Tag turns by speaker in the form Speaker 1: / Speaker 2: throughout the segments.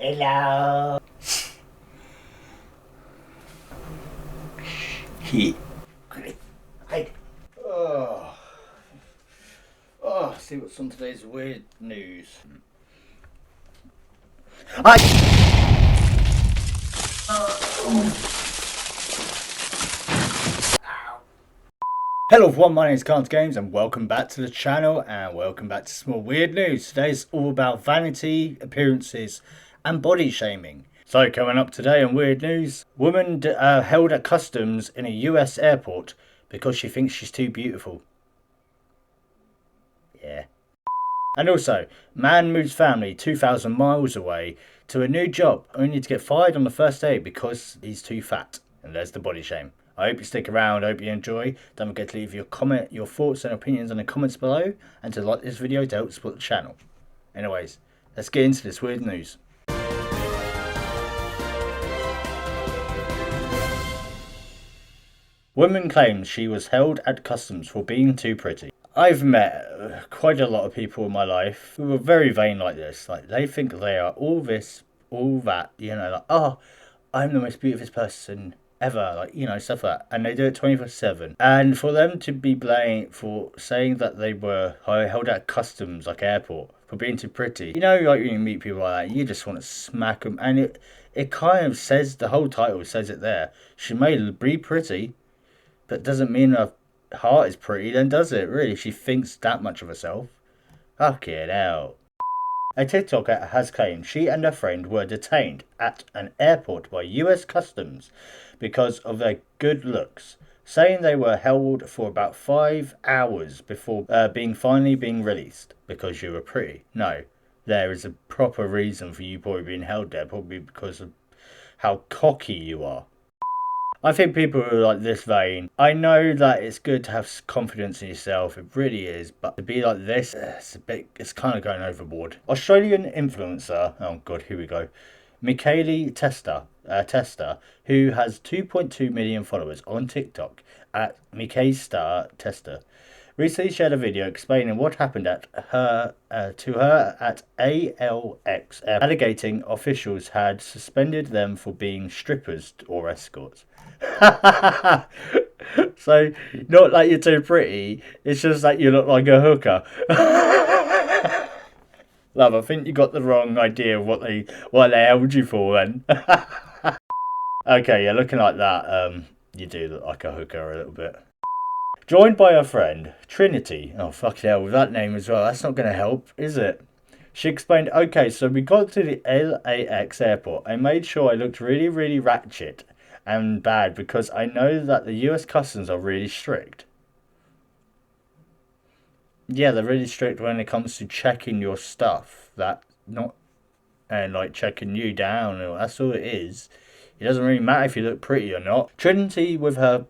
Speaker 1: Hello. He. Hide. See what's on today's weird news. Hello everyone, my name is CantDoGames and welcome back to the channel and welcome back to Small Weird News. Today's all about vanity, appearances and body shaming. So coming up today on Weird News, woman held at customs in a US airport because she thinks she's too beautiful. Yeah. And also, man moves family 2,000 miles away to a new job only to get fired on the first day because he's too fat. And there's the body shame. I hope you stick around, I hope you enjoy. Don't forget to leave your thoughts and opinions in the comments below and to like this video to help support the channel. Anyways, let's get into this weird news. Woman claims she was held at customs for being too pretty. I've met quite a lot of people in my life who are very vain like this. Like, they think they are all this, all that, you know, like, oh, I'm the most beautiful person ever, like, you know, stuff like that. And they do it 24/7. And for them to be blamed for saying that they were held at customs, like airport, for being too pretty. You know, like, when you meet people like that, you just want to smack them. And it kind of says, the whole title says it there. She may be pretty, but doesn't mean her heart is pretty, then does it? Really, she thinks that much of herself. Fucking hell. A TikToker has claimed she and her friend were detained at an airport by US Customs because of their good looks, saying they were held for about 5 hours before finally being released. Because you were pretty? No, there is a proper reason for you probably being held there, probably because of how cocky you are. I think people who are like this vain, I know that it's good to have confidence in yourself, it really is, but to be like this, it's kind of going overboard. Australian influencer, oh god, here we go, Michaeli Testa, who has 2.2 million followers on TikTok at Michaeli Testa, recently shared a video explaining what happened to her at ALX, alleging officials had suspended them for being strippers or escorts. So, not like you're too pretty, it's just that you look like a hooker. Love, I think you got the wrong idea of what they held you for then. Okay, yeah, looking like that, you do look like a hooker a little bit. Joined by her friend, Trinity. Oh, fuck hell, with that name as well. That's not going to help, is it? She explained, okay, so we got to the LAX airport. I made sure I looked really, really ratchet and bad because I know that the US Customs are really strict. Yeah, they're really strict when it comes to checking your stuff. And like checking you down. That's all it is. It doesn't really matter if you look pretty or not. Trinity with her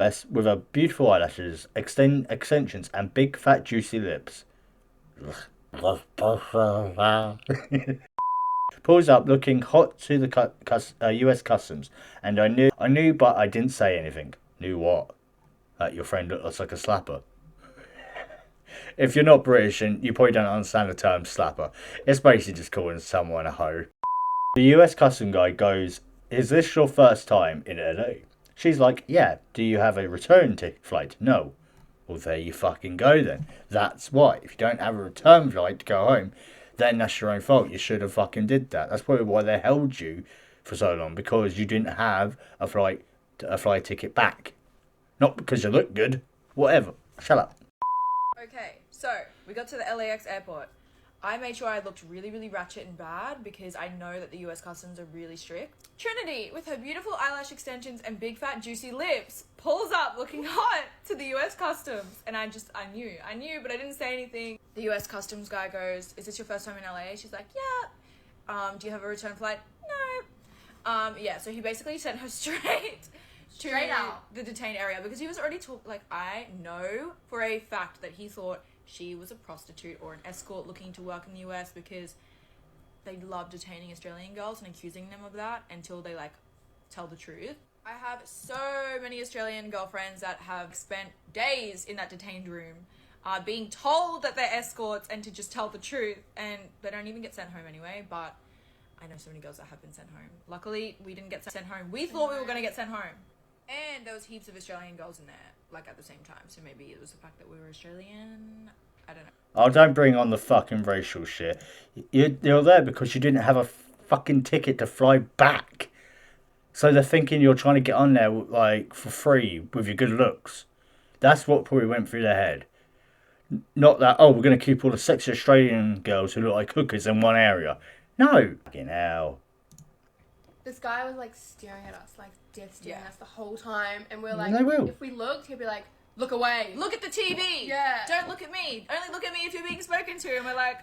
Speaker 1: beautiful eyelashes, extensions, and big fat juicy lips. Pulls up looking hot to the US Customs, and I knew, but I didn't say anything. Knew what? That your friend looks like a slapper. If you're not British and you probably don't understand the term slapper, it's basically just calling someone a hoe. The US Custom guy goes, "Is this your first time in LA?" She's like, "Yeah." "Do you have a return flight?" "No." "Well, there you fucking go then. That's why. If you don't have a return flight to go home, then that's your own fault. You should have fucking did that. That's probably why they held you for so long, because you didn't have a flight ticket back. Not because you look good. Whatever. Shut up."
Speaker 2: Okay, so we got to the LAX airport. I made sure I looked really, really ratchet and bad because I know that the US Customs are really strict. Trinity, with her beautiful eyelash extensions and big fat juicy lips, pulls up looking hot to the US Customs. And I knew, but I didn't say anything. The US Customs guy goes, "Is this your first time in LA?" She's like, "Yeah." "Do you have a return flight?" "No." Yeah, so he basically sent her straight out the detained area because he was already I know for a fact that he thought she was a prostitute or an escort looking to work in the US because they love detaining Australian girls and accusing them of that until they tell the truth. I have so many Australian girlfriends that have spent days in that detained room being told that they're escorts and to just tell the truth, and they don't even get sent home anyway. But I know so many girls that have been sent home. Luckily, we didn't get sent home. We thought we were going to get sent home. And there was heaps of Australian girls in there, like, at the same time. So maybe it was the fact that we were Australian. I don't know.
Speaker 1: Oh, don't bring on the fucking racial shit. You're there because you didn't have a fucking ticket to fly back. So they're thinking you're trying to get on there, like, for free with your good looks. That's what probably went through their head. Not that, oh, we're going to keep all the sexy Australian girls who look like hookers in one area. No. Fucking hell.
Speaker 3: This guy was like staring at us, like death staring at us the whole time, and we're like,
Speaker 1: They will.
Speaker 3: if we looked, he'd be like, look away.
Speaker 2: Look at the TV.
Speaker 3: Yeah.
Speaker 2: Don't look at me. Only look at me if you're being spoken to. And we're like,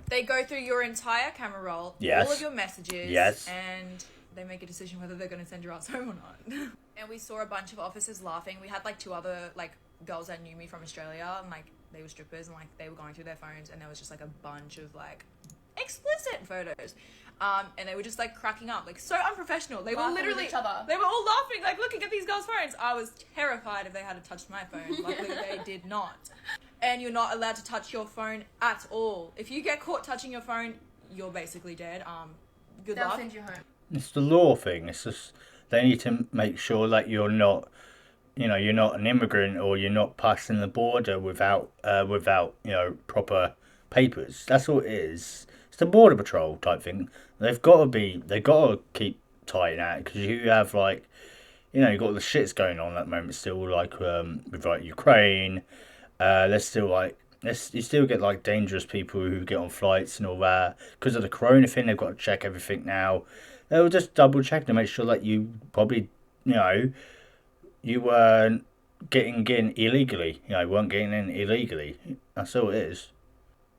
Speaker 2: they go through your entire camera roll,
Speaker 1: Yes.
Speaker 2: all of your messages,
Speaker 1: Yes.
Speaker 2: and they make a decision whether they're going to send your ass home or not. And we saw a bunch of officers laughing. We had like 2 other like girls that knew me from Australia, and like they were strippers, and like they were going through their phones, and there was just like a bunch of like explicit photos. And they were just like cracking up, like so unprofessional. They were
Speaker 3: Laughing with
Speaker 2: literally
Speaker 3: each other.
Speaker 2: They were all laughing, like looking at these girls' phones. I was terrified if they had touched my phone. Luckily, they did not. And you're not allowed to touch your phone at all. If you get caught touching your phone, you're basically dead. Good
Speaker 3: They'll
Speaker 2: luck.
Speaker 3: send you home.
Speaker 1: It's the law thing. It's just they need to make sure that you're not, you're not an immigrant or you're not passing the border without proper papers. That's all it is. It's the border patrol type thing. They've got to keep tight at because you have like, you've got the shits going on at the moment still, like with like Ukraine. There's still like you still get like dangerous people who get on flights and all that because of the corona thing. They've got to check everything now. They'll just double check to make sure that you probably you weren't getting in illegally. Weren't getting in illegally. That's all it is.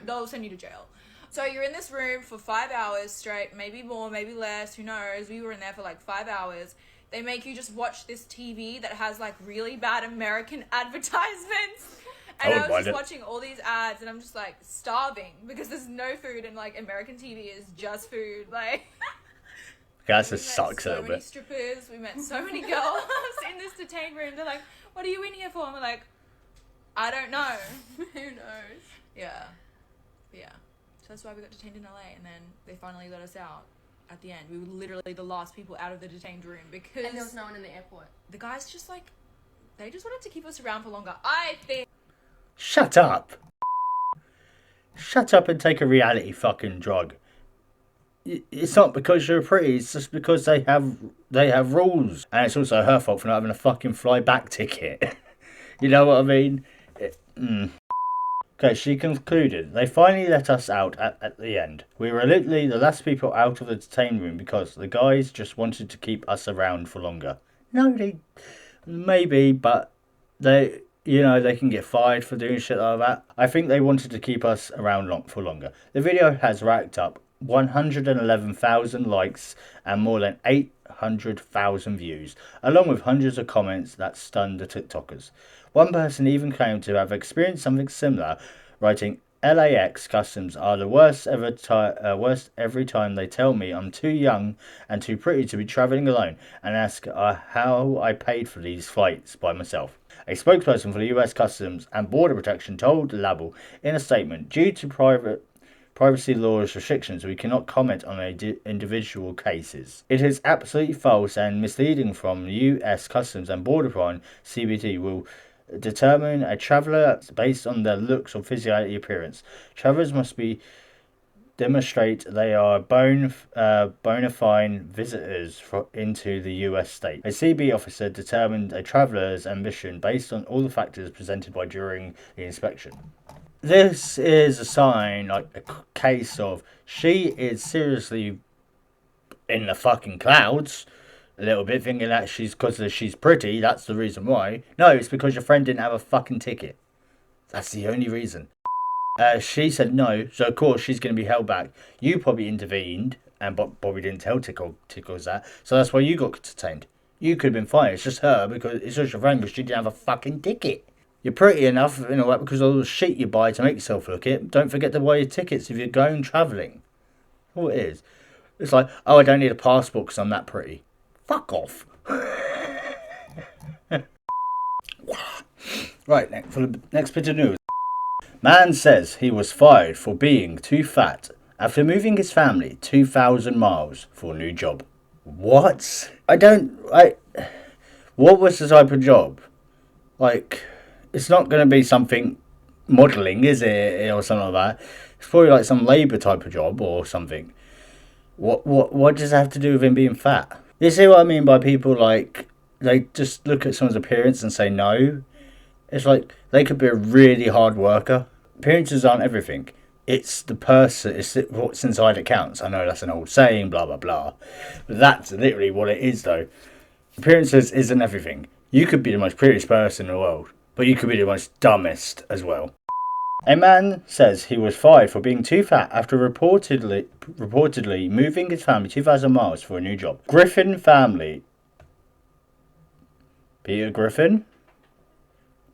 Speaker 2: They'll send you to jail. So you're in this room for 5 hours straight, maybe more, maybe less, who knows. We were in there for like 5 hours. They make you just watch this TV that has like really bad American advertisements. And I was just watching all these ads and I'm just like starving because there's no food and like American TV is just food. Like
Speaker 1: that just sucks a little
Speaker 2: bit. So many strippers, we met so many girls in this detained room. They're like, what are you in here for? And we're like, I don't know.
Speaker 3: Who knows?
Speaker 2: Yeah. But yeah. So that's why we got detained in LA, and then they finally let us out at the end. We were literally the last people out of the detained room because...
Speaker 3: And there was no one in the airport.
Speaker 2: The guys just like... They just wanted to keep us around for longer. I think...
Speaker 1: Shut up! Shut up and take a reality fucking drug. It's not because you're pretty, it's just because they have rules. And it's also her fault for not having a fucking fly back ticket. You know what I mean? Okay, she concluded. They finally let us out at the end. We were literally the last people out of the detained room because the guys just wanted to keep us around for longer. No, maybe, but they can get fired for doing shit like that. I think they wanted to keep us around for longer. The video has racked up 111,000 likes and more than 800,000 views, along with hundreds of comments that stunned the TikTokers. One person even claimed to have experienced something similar, writing, LAX customs are the worst every time they tell me I'm too young and too pretty to be travelling alone and ask how I paid for these flights by myself. A spokesperson for the US Customs and Border Protection told Label in a statement, due to privacy laws restrictions, we cannot comment on individual cases. It is absolutely false and misleading from US Customs and Border Protection. CBT will determine a traveller based on their looks or physical appearance. Travellers must demonstrate they are bona fide visitors into the US state. A CB officer determined a traveller's ambition based on all the factors presented during the inspection. This is a sign, like a case of she is seriously in the fucking clouds a little bit, thinking that she's pretty, that's the reason why. No, it's because your friend didn't have a fucking ticket. That's the only reason. She said no, so of course she's going to be held back. You probably intervened, and Bobby didn't tell Tickles that, so that's why you got detained. You could have been fine, it's just her, because it's just your friend, because she didn't have a fucking ticket. You're pretty enough, because of all the shit you buy to make yourself look it. Don't forget to buy your tickets if you're going travelling. All it is. It's like, oh, I don't need a passport because I'm that pretty. Fuck off. Right, for the next bit of news. Man says he was fired for being too fat after moving his family 2,000 miles for a new job. What? What was the type of job? Like, it's not going to be something modelling, is it? Or something like that. It's probably like some labour type of job or something. What does that have to do with him being fat? You see what I mean by people like, they just look at someone's appearance and say no? It's like, they could be a really hard worker. Appearances aren't everything. It's the person, it's what's inside that counts. I know that's an old saying, blah, blah, blah. But that's literally what it is, though. Appearances isn't everything. You could be the most prettiest person in the world, but you could be the most dumbest as well. A man says he was fired for being too fat after reportedly moving his family 2,000 miles for a new job. Griffin family. Peter Griffin?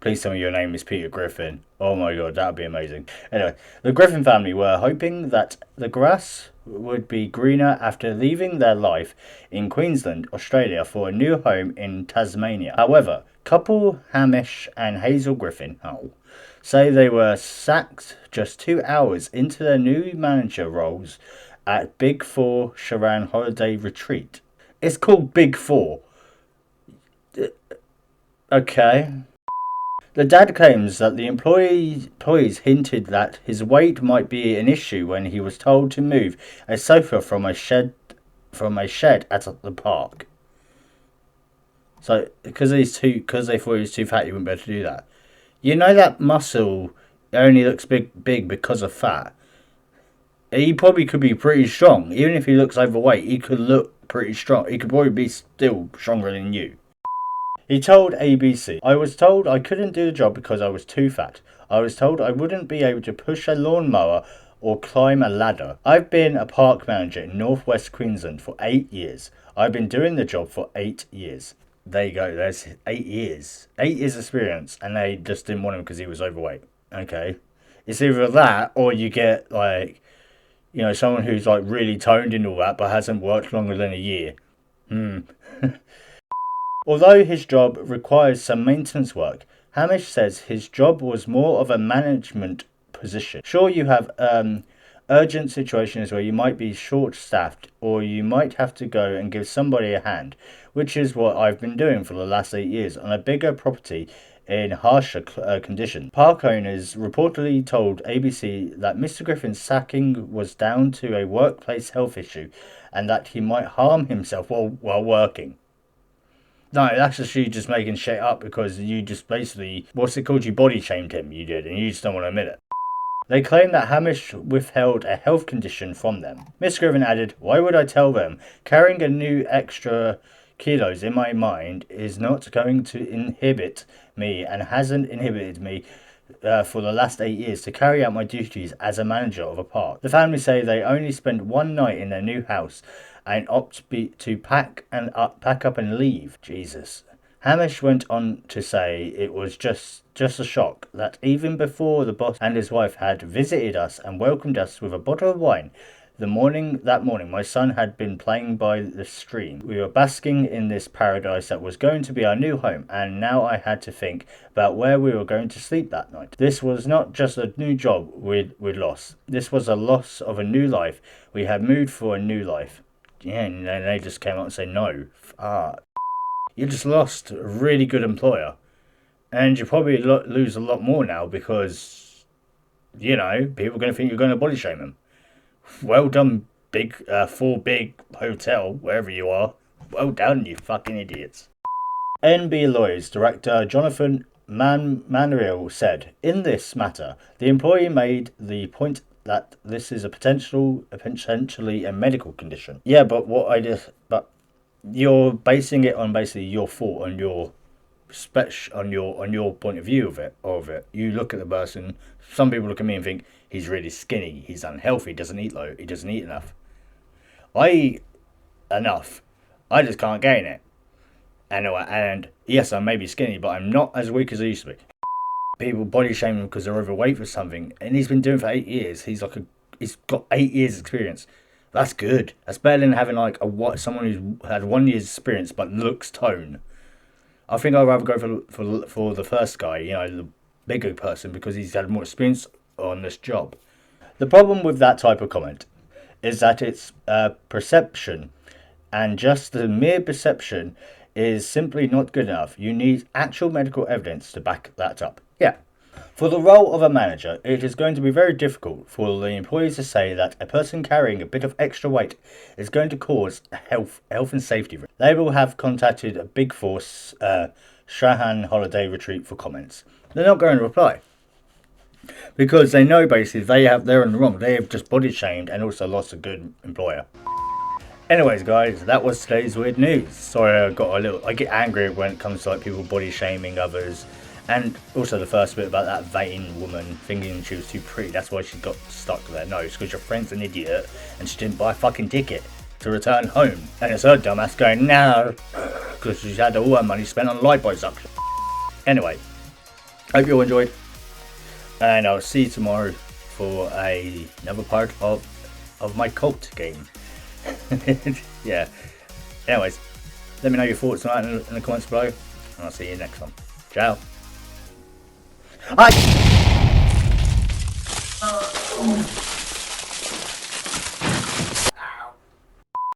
Speaker 1: Please tell me your name is Peter Griffin. Oh my god, that would be amazing. Anyway, the Griffin family were hoping that the grass would be greener after leaving their life in Queensland, Australia for a new home in Tasmania. However, couple Hamish and Hazel Griffin say they were sacked just 2 hours into their new manager roles at Big Four Sharan Holiday Retreat. It's called Big Four. Okay. The dad claims that the employees hinted that his weight might be an issue when he was told to move a sofa from a shed at the park. So because they thought he was too fat, he wouldn't be able to do that. You know that muscle only looks big because of fat. He probably could be pretty strong. Even if he looks overweight, he could look pretty strong. He could probably be still stronger than you. He told ABC, I was told I couldn't do the job because I was too fat. I was told I wouldn't be able to push a lawnmower or climb a ladder. I've been a park manager in northwest Queensland for 8 years. I've been doing the job for 8 years. There you go, there's 8 years. 8 years experience, and they just didn't want him because he was overweight. Okay. It's either that, or you get, like, you know, someone who's, like, really toned and all that, but hasn't worked longer than a year. Although his job requires some maintenance work, Hamish says his job was more of a management position. Sure, you have urgent situations where you might be short-staffed or you might have to go and give somebody a hand, which is what I've been doing for the last 8 years on a bigger property in harsher conditions. Park owners reportedly told ABC that Mr. Griffin's sacking was down to a workplace health issue and that he might harm himself while working. No, that's just you just making shit up because you just basically, what's it called? You body shamed him, you did, and you just don't want to admit it. They claim that Hamish withheld a health condition from them. Miss Griffin added, why would I tell them? Carrying a new extra kilos in my mind is not going to inhibit me and hasn't inhibited me for the last 8 years to carry out my duties as a manager of a park. The family say they only spent one night in their new house and opt to pack up and leave. Jesus. Hamish went on to say it was just a shock that even before the boss and his wife had visited us and welcomed us with a bottle of wine, that morning my son had been playing by the stream. We were basking in this paradise that was going to be our new home, and now I had to think about where we were going to sleep that night. This was not just a new job we'd lost. This was a loss of a new life. We had moved for a new life. Yeah, and then they just came out and said no. You just lost a really good employer. And you probably lose a lot more now because, you know, people are going to think you're going to body shame them. Well done, Four Big Hotel, wherever you are. Well done, you fucking idiots. NB Lawyers Director Jonathan Manriel said, in this matter, the employee made the point that this is potentially a medical condition. Yeah, but but you're basing it on basically your fault, on your on your point of view of it. You look at the person. Some people look at me and think he's really skinny, he's unhealthy, he doesn't eat enough. I eat enough. I just can't gain it. And yes, I may be skinny, but I'm not as weak as I used to be. People body shame him because they're overweight for something, and he's been doing it for 8 years. He's got 8 years experience. That's good. That's better than having someone who's had 1 year's experience but looks toned. I think I'd rather go for the first guy, you know, the bigger person, because he's had more experience on this job. The problem with that type of comment is that it's perception. And just the mere perception is simply not good enough. You need actual medical evidence to back that up. Yeah. For the role of a manager, it is going to be very difficult for the employees to say that a person carrying a bit of extra weight is going to cause a health and safety risk. They will have contacted a Big Force Shahan holiday retreat for comments. They're not going to reply. Because they know basically they're in the wrong. They have just body shamed and also lost a good employer. Anyways, guys, that was today's weird news. Sorry, I get angry when it comes to like people body shaming others, and also the first bit about that vain woman thinking she was too pretty. That's why she got stuck there. No, it's because your friend's an idiot and she didn't buy a fucking ticket to return home, and it's her dumbass going no because she's had all her money spent on liposuction. Anyway, hope you all enjoyed, and I'll see you tomorrow for another part of my cult game. Yeah. Anyways, let me know your thoughts on that in the comments below, and I'll see you next one. Ciao. Hi.